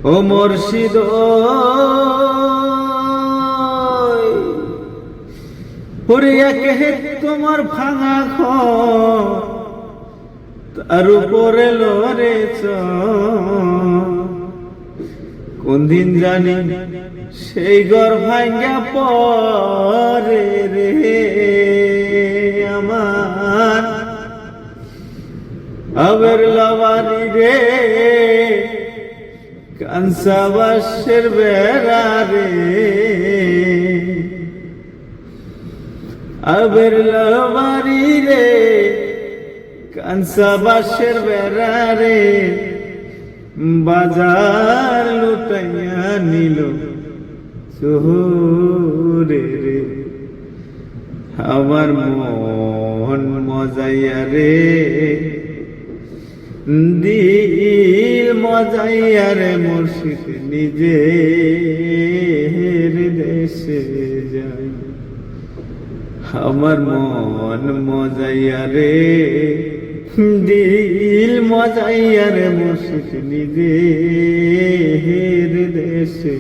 ও মুর্শিদ পুরিয়া কে তোমার ভাঙা ঘর তার উপরে লড়েছ কোন দিন জানি সেই ঘর ভাঙ্গা পরে রে আমার আবার লাবারি রে কানসাবাসের বেড়া রে আবার লাবারি রে কানসাবাসের বেড়া রে বাজার লুটাইয়া নিল চোরে রে আমার মন মজাইয়া রে দিল মজাইয়া রে মুর্শিদ নিজের দেশে যাই আমার মন মজাইয়া রে দিল মজাইয়া রে মুর্শিদ নিজের দেশে